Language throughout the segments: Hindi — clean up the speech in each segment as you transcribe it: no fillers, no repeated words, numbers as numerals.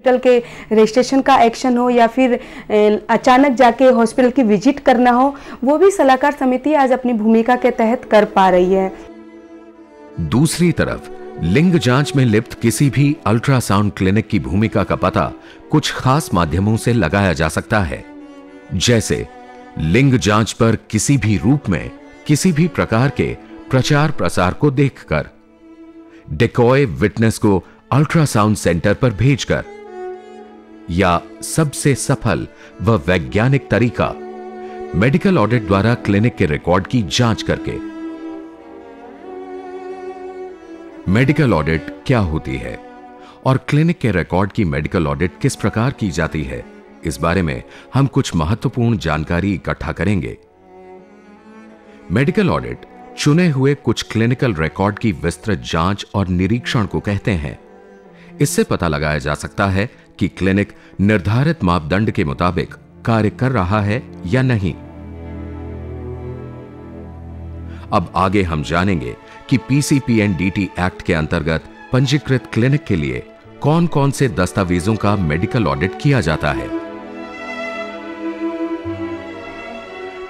हॉस्पिटल के रजिस्ट्रेशन का एक्शन हो या फिर अचानक जाके हॉस्पिटल की विजिट करना हो, वो भी सलाहकार समिति आज अपनी भूमिका के तहत कर पा रही है। दूसरी तरफ लिंग जांच में लिप्त किसी भी अल्ट्रासाउंड क्लिनिक की भूमिका का पता कुछ खास माध्यमों से लगाया जा सकता है, जैसे लिंग जांच पर किसी भी रूप में किसी भी प्रकार के प्रचार प्रसार को देखकर, डेकॉय विटनेस को अल्ट्रासाउंड सेंटर पर भेजकर, या सबसे सफल व वैज्ञानिक तरीका मेडिकल ऑडिट द्वारा क्लिनिक के रिकॉर्ड की जांच करके। मेडिकल ऑडिट क्या होती है और क्लिनिक के रिकॉर्ड की मेडिकल ऑडिट किस प्रकार की जाती है, इस बारे में हम कुछ महत्वपूर्ण जानकारी इकट्ठा करेंगे। मेडिकल ऑडिट चुने हुए कुछ क्लिनिकल रिकॉर्ड की विस्तृत जांच और निरीक्षण को कहते हैं। इससे पता लगाया जा सकता है कि क्लिनिक निर्धारित मापदंड के मुताबिक कार्य कर रहा है या नहीं। अब आगे हम जानेंगे कि पीसीपीएनडीटी एक्ट के अंतर्गत पंजीकृत क्लिनिक के लिए कौन कौन से दस्तावेजों का मेडिकल ऑडिट किया जाता है।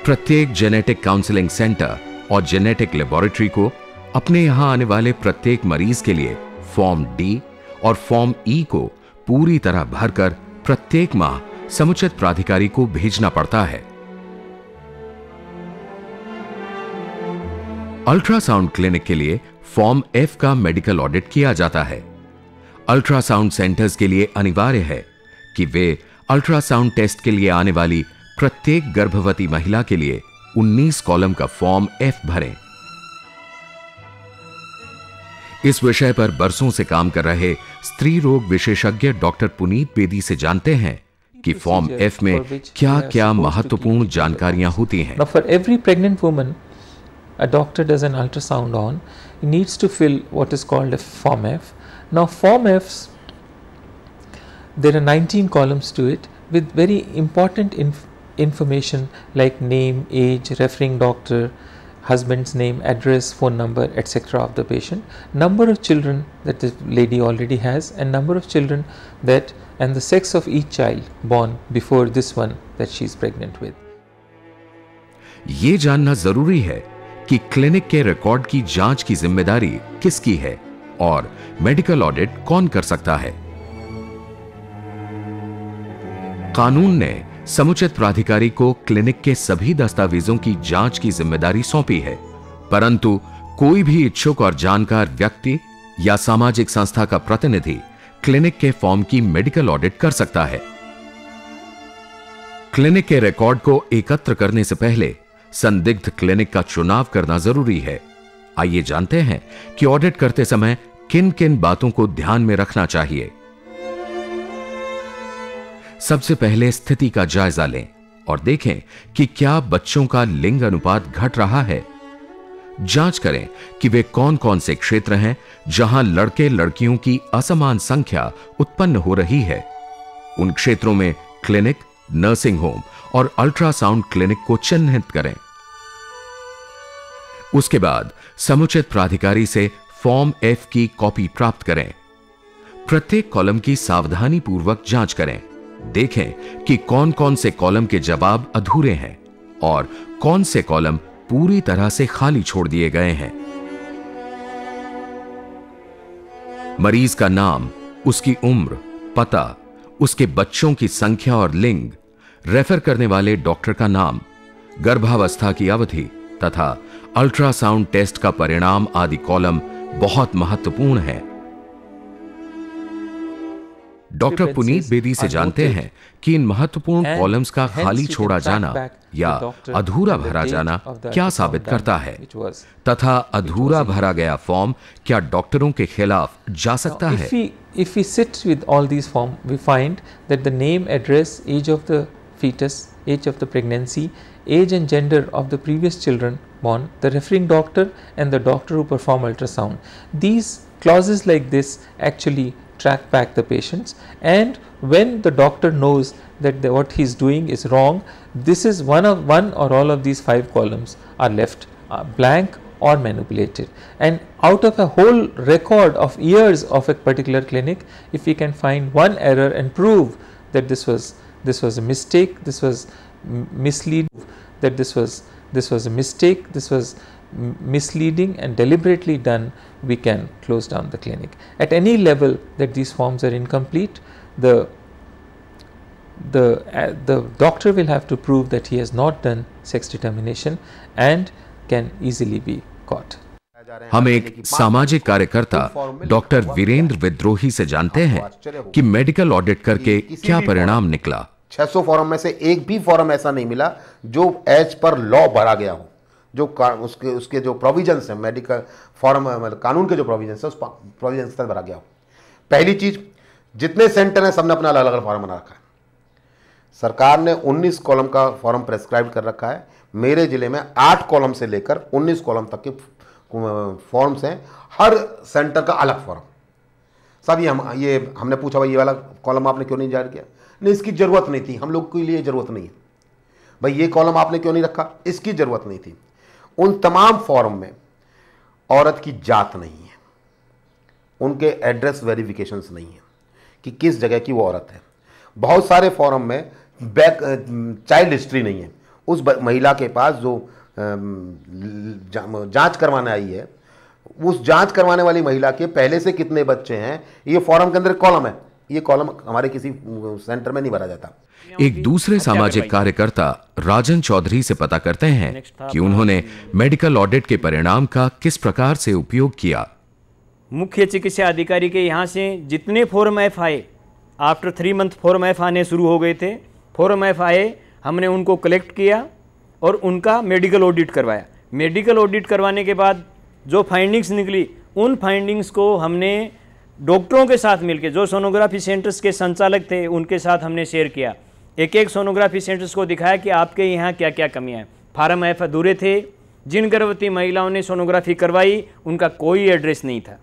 प्रत्येक जेनेटिक काउंसलिंग सेंटर और जेनेटिक लेबोरेटरी को अपने यहां आने वाले प्रत्येक मरीज के लिए फॉर्म डी और फॉर्म ई को पूरी तरह भरकर प्रत्येक माह समुचित प्राधिकारी को भेजना पड़ता है। अल्ट्रासाउंड क्लिनिक के लिए फॉर्म एफ का मेडिकल ऑडिट किया जाता है। अल्ट्रासाउंड सेंटर्स के लिए अनिवार्य है कि वे अल्ट्रासाउंड टेस्ट के लिए आने वाली प्रत्येक गर्भवती महिला के लिए 19 कॉलम का फॉर्म एफ भरें। इस विषय पर बरसों से काम कर रहे स्त्री रोग विशेषज्ञ डॉक्टर पुनीत बेदी से जानते हैं कि फॉर्म एफ में क्या-क्या महत्वपूर्ण जानकारियां होती हैं। For every pregnant woman, a doctor does an ultrasound on. He needs to fill what is called a form F. Now, form Fs, there are 19 columns to it with very important information like name, age, referring doctor, husband's name, address, phone number, etc. of the patient, number of children that the lady already has, and number of children that, and the sex of each child born before this one that she is pregnant with. ये जानना जरूरी है कि क्लिनिक के रिकॉर्ड की जांच की जिम्मेदारी किसकी है और मेडिकल ऑडिट कौन कर सकता है। कानून ने समुचित प्राधिकारी को क्लिनिक के सभी दस्तावेजों की जांच की जिम्मेदारी सौंपी है, परंतु कोई भी इच्छुक और जानकार व्यक्ति या सामाजिक संस्था का प्रतिनिधि क्लिनिक के फॉर्म की मेडिकल ऑडिट कर सकता है। क्लिनिक के रिकॉर्ड को एकत्र करने से पहले संदिग्ध क्लिनिक का चुनाव करना जरूरी है। आइए जानते हैं कि ऑडिट करते समय किन किन बातों को ध्यान में रखना चाहिए। सबसे पहले स्थिति का जायजा लें और देखें कि क्या बच्चों का लिंग अनुपात घट रहा है। जांच करें कि वे कौन कौन से क्षेत्र हैं जहां लड़के लड़कियों की असमान संख्या उत्पन्न हो रही है। उन क्षेत्रों में क्लिनिक, नर्सिंग होम और अल्ट्रासाउंड क्लिनिक को चिन्हित करें। उसके बाद समुचित प्राधिकारी से फॉर्म एफ की कॉपी प्राप्त करें। प्रत्येक कॉलम की सावधानी पूर्वक जांच करें। देखें कि कौन कौन से कॉलम के जवाब अधूरे हैं और कौन से कॉलम पूरी तरह से खाली छोड़ दिए गए हैं। मरीज का नाम, उसकी उम्र, पता, उसके बच्चों की संख्या और लिंग, रेफर करने वाले डॉक्टर का नाम, गर्भावस्था की अवधि तथा अल्ट्रासाउंड टेस्ट का परिणाम आदि कॉलम बहुत महत्वपूर्ण है। डॉक्टर पुनीत बेदी से जानते हैं कि इन महत्वपूर्ण कॉलम्स का खाली छोड़ा जाना या अधूरा भरा जाना क्या साबित करता है तथा अधूरा भरा गया फॉर्म क्या डॉक्टरों के खिलाफ जा सकता है। If we sit with all these forms, we find that the name, address, age of the fetus, age of the pregnancy, age and gender of the previous children born, the referring doctor and the doctor who perform ultrasound. These clauses like this actually track back the patients, and when the doctor knows that what he is doing is wrong, this is one or all of these 5 columns are left blank or manipulated. And out of a whole record of years of a particular clinic, if we can find one error and prove that this was a mistake, this was misleading, that this was a mistake, this was misleading and deliberately done, we can close down the clinic. At any level that these forms are incomplete, the doctor will have to prove that he has not done sex determination and can easily be caught. हम एक सामाजिक कार्यकर्ता डॉक्टर वीरेंद्र विद्रोही से जानते हैं कि मेडिकल ऑडिट करके क्या परिणाम निकला। 600 फॉर्म में से एक भी फॉर्म ऐसा नहीं मिला जो एज पर लॉ भरा गया हो, जो उसके जो प्रोविजंस है, मेडिकल फॉर्म मतलब कानून के जो प्रोविजंस है उस प्रोविजंस तक भरा गया हो। पहली चीज, जितने सेंटर हैं सबने अपना अलग अलग फॉर्म बना रखा है। सरकार ने 19 कॉलम का फॉर्म प्रेस्क्राइब कर रखा है। मेरे जिले में 8 कॉलम से लेकर 19 कॉलम तक के फॉर्म्स हैं, हर सेंटर का अलग फॉर्म। सब ये हमने पूछा भाई ये वाला कॉलम आपने क्यों नहीं जारी किया? नहीं, इसकी ज़रूरत नहीं थी, हम लोग के लिए ज़रूरत नहीं है। भाई ये कॉलम आपने क्यों नहीं रखा? इसकी ज़रूरत नहीं थी। उन तमाम फॉर्म में औरत की जात नहीं है, उनके एड्रेस वेरिफिकेशंस नहीं है कि किस जगह की वो औरत है। बहुत सारे फॉर्म में चाइल्ड हिस्ट्री नहीं है। उस महिला के पास जो जांच करवाने आई है, उस जांच करवाने वाली महिला के पहले से कितने बच्चे हैं, ये फॉर्म के अंदर कॉलम है। ये कॉलम हमारे किसी सेंटर में नहीं भरा जाता। एक दूसरे सामाजिक कार्यकर्ता राजन चौधरी से पता करते हैं कि उन्होंने मेडिकल ऑडिट के परिणाम का किस प्रकार से उपयोग किया। मुख्य चिकित्सा अधिकारी के यहाँ से जितने फॉर्म एफ आए, आफ्टर 3 मंथ फॉर्म एफ आने शुरू हो गए थे। फॉर्म एफ आए, हमने उनको कलेक्ट किया और उनका मेडिकल ऑडिट करवाया। मेडिकल ऑडिट करवाने के बाद जो फाइंडिंग्स निकली, उन फाइंडिंग्स को हमने डॉक्टरों के साथ मिलकर, जो सोनोग्राफी सेंटर्स के संचालक थे उनके साथ हमने शेयर किया। एक एक सोनोग्राफी सेंटर्स को दिखाया कि आपके यहाँ क्या क्या कमियाँ हैं। फार्म एफ अधूरे थे। जिन गर्भवती महिलाओं ने सोनोग्राफी करवाई उनका कोई एड्रेस नहीं था।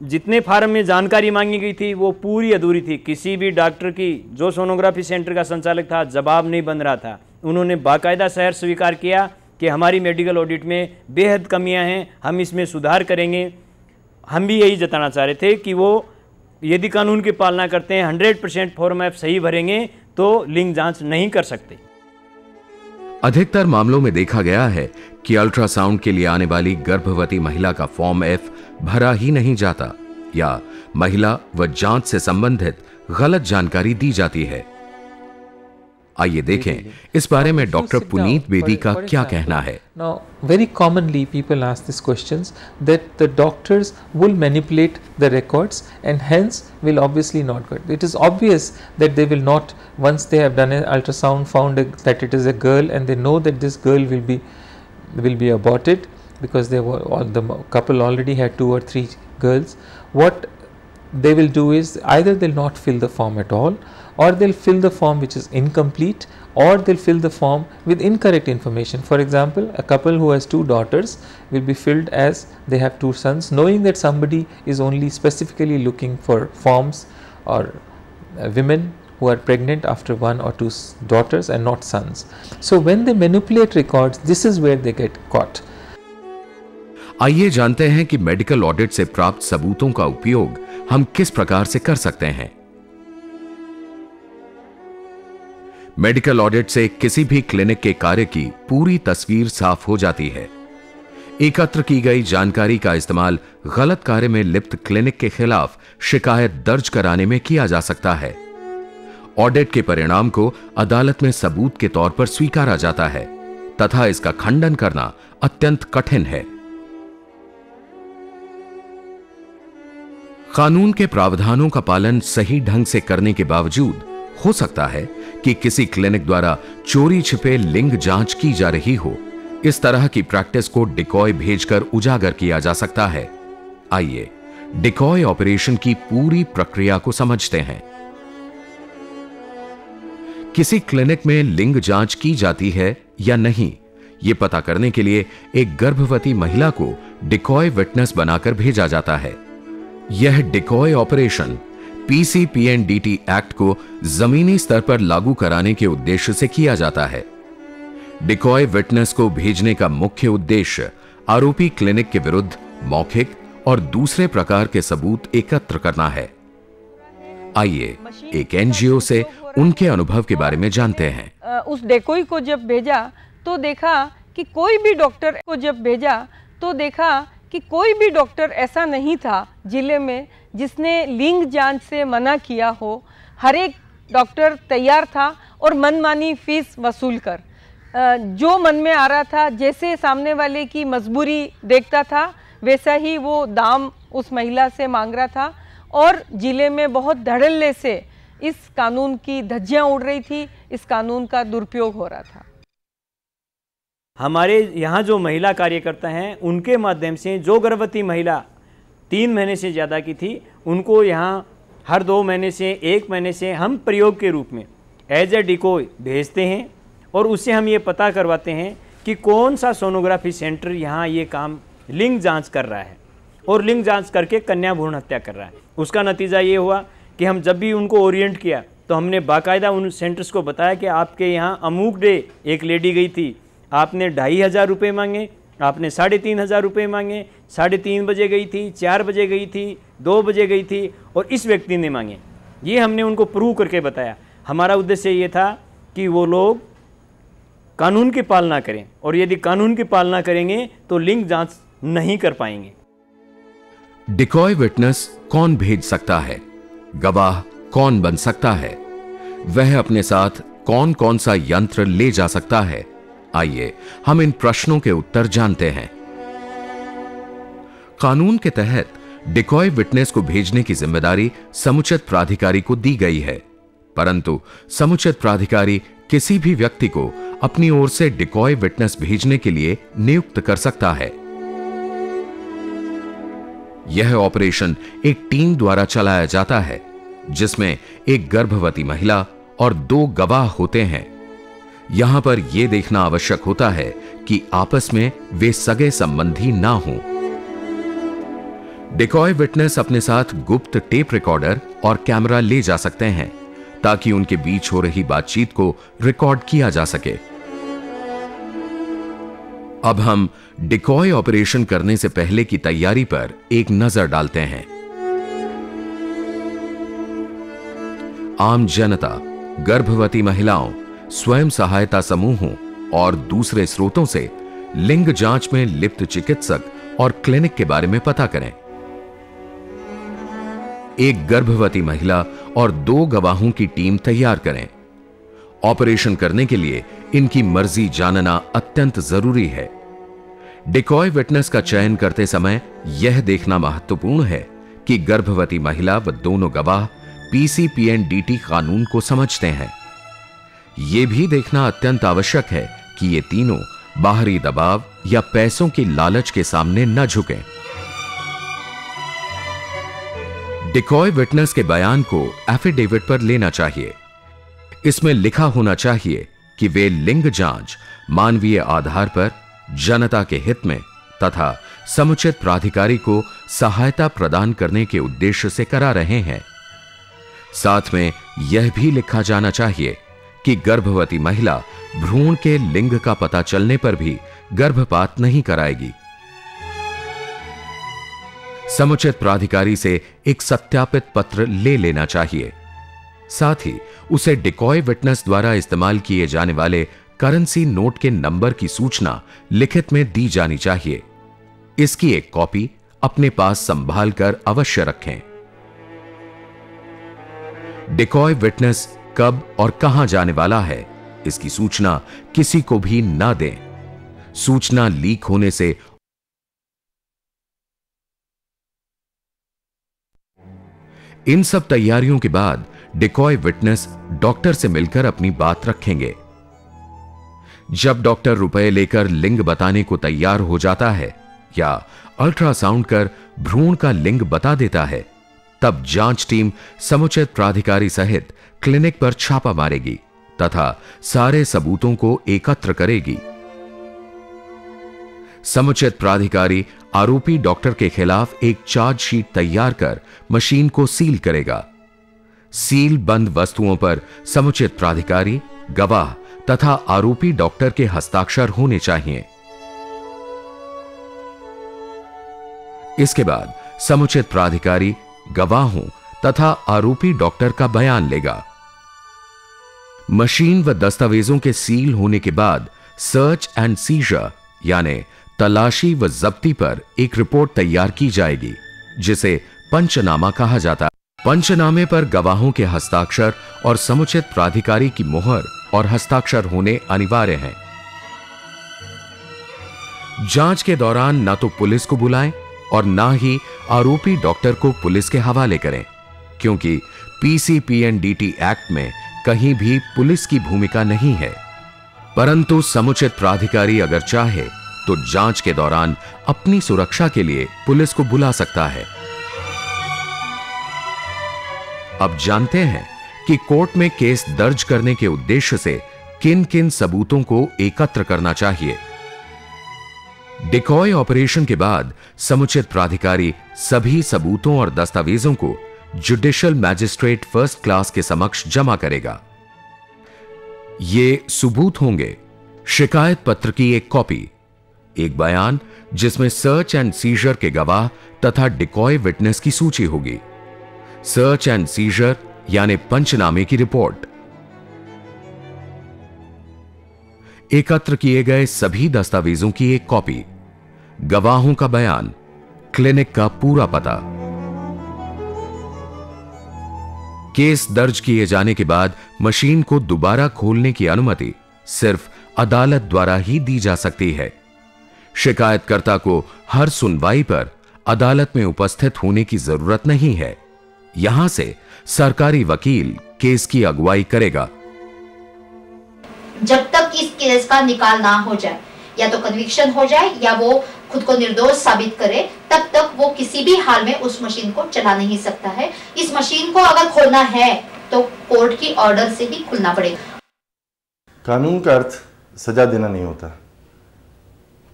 जितने फार्म में जानकारी मांगी गई थी वो पूरी अधूरी थी। किसी भी डॉक्टर की, जो सोनोग्राफी सेंटर का संचालक था, जवाब नहीं बन रहा था। उन्होंने बाकायदा शहर स्वीकार किया कि हमारी मेडिकल ऑडिट में बेहद कमियां हैं, हम इसमें सुधार करेंगे। हम भी यही जताना चाह रहे थे कि वो यदि कानून की पालना करते हैं, 100% फॉर्म एफ सही भरेंगे तो लिंग जांच नहीं कर सकते। अधिकतर मामलों में देखा गया है कि अल्ट्रासाउंड के लिए आने वाली गर्भवती महिला का फॉर्म एफ भरा ही नहीं जाता या महिला व जांच से संबंधित गलत जानकारी दी जाती है। आइए देखें इस बारे में डॉक्टर पुनीत बेदी का क्या कहना है। Now, very commonly people ask these questions that the doctors will manipulate the records and hence will obviously not get. It is obvious that they will not, once they have done an ultrasound, found that it is a girl and they know that this girl will be aborted because they were the couple already had 2 or 3 girls. What they will do is either they'll not fill the form at all, or they'll fill the form which is incomplete, or they'll fill the form with incorrect information. For example, a couple who has 2 daughters will be filled as they have 2 sons, knowing that somebody is only specifically looking for forms or women who are pregnant after 1 or 2 daughters and not sons. So when they manipulate records, this is where they get caught. आइए जानते हैं कि मेडिकल ऑडिट से प्राप्त सबूतों का उपयोग हम किस प्रकार से कर सकते हैं। मेडिकल ऑडिट से किसी भी क्लिनिक के कार्य की पूरी तस्वीर साफ हो जाती है। एकत्र की गई जानकारी का इस्तेमाल गलत कार्य में लिप्त क्लिनिक के खिलाफ शिकायत दर्ज कराने में किया जा सकता है। ऑडिट के परिणाम को अदालत में सबूत के तौर पर स्वीकारा जाता है तथा इसका खंडन करना अत्यंत कठिन है। कानून के प्रावधानों का पालन सही ढंग से करने के बावजूद हो सकता है कि किसी क्लिनिक द्वारा चोरी छिपे लिंग जांच की जा रही हो। इस तरह की प्रैक्टिस को डिकॉय भेजकर उजागर किया जा सकता है। आइए डिकॉय ऑपरेशन की पूरी प्रक्रिया को समझते हैं। किसी क्लिनिक में लिंग जांच की जाती है या नहीं, यह पता करने के लिए एक गर्भवती महिला को डिकॉय विटनेस बनाकर भेजा जाता है। यह डिकॉय ऑपरेशन पीसीपीएनडीटी एक्ट को जमीनी स्तर पर लागू कराने के उद्देश्य से किया जाता है। डिकॉय विटनेस को भेजने का मुख्य उद्देश्य आरोपी क्लिनिक के विरुद्ध मौखिक और दूसरे प्रकार के सबूत एकत्र करना है। आइए एक एनजीओ से उनके अनुभव के बारे में जानते हैं। उस डेकोई को जब भेजा तो देखा कि कोई भी डॉक्टर ऐसा नहीं था जिले में जिसने लिंग जांच से मना किया हो। हर एक डॉक्टर तैयार था और मनमानी फीस वसूल कर जो मन में आ रहा था, जैसे सामने वाले की मजबूरी देखता था वैसा ही वो दाम उस महिला से मांग रहा था और जिले में बहुत धड़ल्ले से इस कानून की धज्जियां उड़ रही थी, इस कानून का दुरुपयोग हो रहा था। हमारे यहाँ जो महिला कार्यकर्ता हैं उनके माध्यम से जो गर्भवती महिला 3 महीने से ज़्यादा की थी उनको यहाँ हर 2 महीने से 1 महीने से हम प्रयोग के रूप में एज ए डिकोय भेजते हैं और उससे हम ये पता करवाते हैं कि कौन सा सोनोग्राफी सेंटर यहाँ ये काम लिंग जांच कर रहा है और लिंग जांच करके कन्या भ्रूण हत्या कर रहा है। उसका नतीजा ये हुआ कि हम जब भी उनको ओरिएंट किया तो हमने बाकायदा उन सेंटर्स को बताया कि आपके यहाँ अमूक डे एक लेडी गई थी, आपने 2500 रुपये मांगे, आपने 3500 रुपये मांगे, 3:30 बजे गई थी, 4 बजे गई थी, 2 बजे गई थी और इस व्यक्ति ने मांगे। ये हमने उनको प्रूव करके बताया। हमारा उद्देश्य ये था कि वो लोग कानून की पालना करें और यदि कानून की पालना करेंगे तो लिंग जांच नहीं कर पाएंगे। डिकॉय विटनेस कौन भेज सकता है? गवाह कौन बन सकता है? वह अपने साथ कौन कौन सा यंत्र ले जा सकता है? आइए हम इन प्रश्नों के उत्तर जानते हैं। कानून के तहत डिकॉय विटनेस को भेजने की जिम्मेदारी समुचित प्राधिकारी को दी गई है, परंतु समुचित प्राधिकारी किसी भी व्यक्ति को अपनी ओर से डिकॉय विटनेस भेजने के लिए नियुक्त कर सकता है। यह ऑपरेशन एक टीम द्वारा चलाया जाता है जिसमें एक गर्भवती महिला और 2 गवाह होते हैं। यहां पर यह देखना आवश्यक होता है कि आपस में वे सगे संबंधी ना हों। डिकॉय विटनेस अपने साथ गुप्त टेप रिकॉर्डर और कैमरा ले जा सकते हैं ताकि उनके बीच हो रही बातचीत को रिकॉर्ड किया जा सके। अब हम डिकॉय ऑपरेशन करने से पहले की तैयारी पर एक नजर डालते हैं। आम जनता, गर्भवती महिलाओं, स्वयं सहायता समूहों और दूसरे स्रोतों से लिंग जांच में लिप्त चिकित्सक और क्लिनिक के बारे में पता करें। एक गर्भवती महिला और 2 गवाहों की टीम तैयार करें। ऑपरेशन करने के लिए इनकी मर्जी जानना अत्यंत जरूरी है। डिकॉय विटनेस का चयन करते समय यह देखना महत्वपूर्ण है कि गर्भवती महिला व दोनों गवाह पीसीपीएनडीटी कानून को समझते हैं। यह भी देखना अत्यंत आवश्यक है कि ये तीनों बाहरी दबाव या पैसों की लालच के सामने न झुकें। डिकॉय विटनेस के बयान को एफिडेविट पर लेना चाहिए। इसमें लिखा होना चाहिए कि वे लिंग जांच मानवीय आधार पर जनता के हित में तथा समुचित प्राधिकारी को सहायता प्रदान करने के उद्देश्य से करा रहे हैं। साथ में यह भी लिखा जाना चाहिए कि गर्भवती महिला भ्रूण के लिंग का पता चलने पर भी गर्भपात नहीं कराएगी। समुचित प्राधिकारी से एक सत्यापित पत्र ले लेना चाहिए। साथ ही उसे डिकॉय विटनेस द्वारा इस्तेमाल किए जाने वाले करेंसी नोट के नंबर की सूचना लिखित में दी जानी चाहिए। इसकी एक कॉपी अपने पास संभाल कर अवश्य रखें। डिकॉय विटनेस कब और कहां जाने वाला है, इसकी सूचना किसी को भी ना दें। सूचना लीक होने से इन सब तैयारियों के बाद डिकॉय विटनेस डॉक्टर से मिलकर अपनी बात रखेंगे। जब डॉक्टर रुपए लेकर लिंग बताने को तैयार हो जाता है या अल्ट्रासाउंड कर भ्रूण का लिंग बता देता है, तब जांच टीम समुचित प्राधिकारी सहित क्लिनिक पर छापा मारेगी तथा सारे सबूतों को एकत्र करेगी। समुचित प्राधिकारी आरोपी डॉक्टर के खिलाफ एक चार्जशीट तैयार कर मशीन को सील करेगा। सील बंद वस्तुओं पर समुचित प्राधिकारी, गवाह तथा आरोपी डॉक्टर के हस्ताक्षर होने चाहिए। इसके बाद समुचित प्राधिकारी गवाहों तथा आरोपी डॉक्टर का बयान लेगा। मशीन व दस्तावेजों के सील होने के बाद सर्च एंड सीजर यानी तलाशी व जब्ती पर एक रिपोर्ट तैयार की जाएगी, जिसे पंचनामा कहा जाता है। पंचनामे पर गवाहों के हस्ताक्षर और समुचित प्राधिकारी की मुहर और हस्ताक्षर होने अनिवार्य हैं। जांच के दौरान न तो पुलिस को बुलाएं और न ही आरोपी डॉक्टर को पुलिस के हवाले करें, क्योंकि पीसीपीएनडीटी एक्ट में कहीं भी पुलिस की भूमिका नहीं है। परंतु समुचित प्राधिकारी अगर चाहे तो जांच के दौरान अपनी सुरक्षा के लिए पुलिस को बुला सकता है। अब जानते हैं कि कोर्ट में केस दर्ज करने के उद्देश्य से किन किन सबूतों को एकत्र करना चाहिए। डिकॉय ऑपरेशन के बाद समुचित प्राधिकारी सभी सबूतों और दस्तावेजों को जुडिशियल मैजिस्ट्रेट फर्स्ट क्लास के समक्ष जमा करेगा। ये सबूत होंगे शिकायत पत्र की एक कॉपी, एक बयान जिसमें सर्च एंड सीजर के गवाह तथा डिकॉय विटनेस की सूची होगी, सर्च एंड सीजर यानी पंचनामे की रिपोर्ट, एकत्र किए गए सभी दस्तावेजों की एक कॉपी, गवाहों का बयान, क्लिनिक का पूरा पता। केस दर्ज किए जाने के बाद मशीन को दोबारा खोलने की अनुमति सिर्फ अदालत द्वारा ही दी जा सकती है। शिकायतकर्ता को हर सुनवाई पर अदालत में उपस्थित होने की जरूरत नहीं है। यहां से सरकारी वकील केस की अगुवाई करेगा। जब तक इस केस का निकाल ना हो जाए, या तो कन्विक्शन हो जाए या वो खुद को निर्दोष साबित करे, तब तक वो किसी भी हाल में उस मशीन को चला नहीं सकता है। इस मशीन को अगर खोलना है तो कोर्ट की ऑर्डर से ही खुलना पड़ेगा। कानून का अर्थ सजा देना नहीं होता।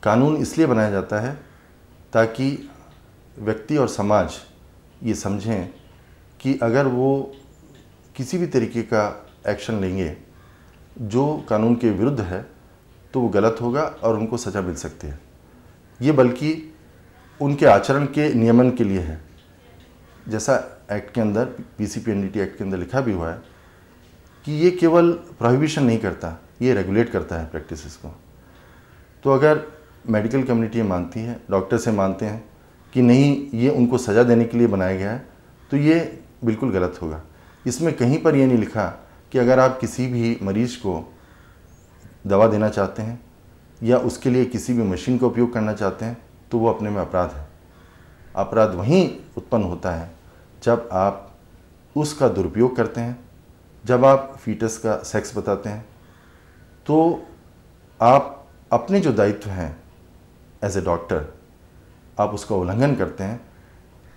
कानून इसलिए बनाया जाता है ताकि व्यक्ति और समाज ये समझें कि अगर वो किसी भी तरीके का एक्शन लेंगे जो कानून के विरुद्ध है तो वो गलत होगा और उनको सज़ा मिल सकती है। ये बल्कि उनके आचरण के नियमन के लिए है। जैसा एक्ट के अंदर, पीसीपीएनडीटी एक्ट के अंदर लिखा भी हुआ है कि ये केवल प्रोहिबिशन नहीं करता, ये रेगुलेट करता है प्रैक्टिसेस को। तो अगर मेडिकल कम्युनिटी मानती है, डॉक्टर से मानते हैं कि नहीं ये उनको सज़ा देने के लिए बनाया गया है, तो ये बिल्कुल गलत होगा। इसमें कहीं पर ये नहीं लिखा कि अगर आप किसी भी मरीज़ को दवा देना चाहते हैं या उसके लिए किसी भी मशीन का उपयोग करना चाहते हैं तो वो अपने में अपराध है। अपराध वहीं उत्पन्न होता है जब आप उसका दुरुपयोग करते हैं, जब आप फीटस का सेक्स बताते हैं, तो आप अपने जो दायित्व हैं एज ए डॉक्टर आप उसका उल्लंघन करते हैं।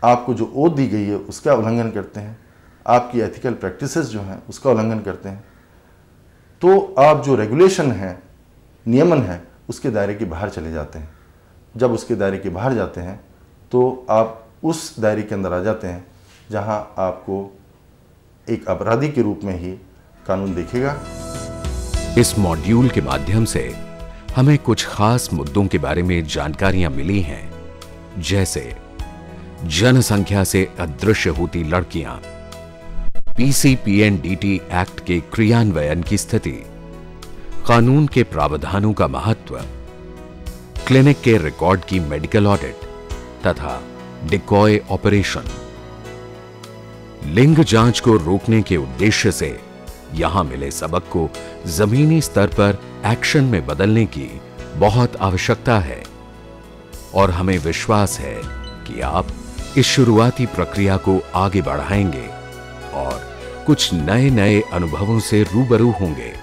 आपको जो ओथ दी गई है उसका उल्लंघन करते हैं, आपकी एथिकल प्रैक्टिसेस जो हैं उसका उल्लंघन करते हैं। तो आप जो रेगुलेशन है, नियमन है, उसके दायरे के बाहर चले जाते हैं। जब उसके दायरे के बाहर जाते हैं तो आप उस दायरे के अंदर आ जाते हैं जहां आपको एक अपराधी के रूप में ही कानून देखेगा। इस मॉड्यूल के माध्यम से हमें कुछ खास मुद्दों के बारे में जानकारियां मिली हैं, जैसे जनसंख्या से अदृश्य होती लड़कियां, पीसीपीएनडीटी एक्ट के क्रियान्वयन की स्थिति, कानून के प्रावधानों का महत्व, क्लिनिक के रिकॉर्ड की मेडिकल ऑडिट तथा डिकॉय ऑपरेशन। लिंग जांच को रोकने के उद्देश्य से यहां मिले सबक को जमीनी स्तर पर एक्शन में बदलने की बहुत आवश्यकता है और हमें विश्वास है कि आप इस शुरुआती प्रक्रिया को आगे बढ़ाएंगे और कुछ नए नए अनुभवों से रूबरू होंगे।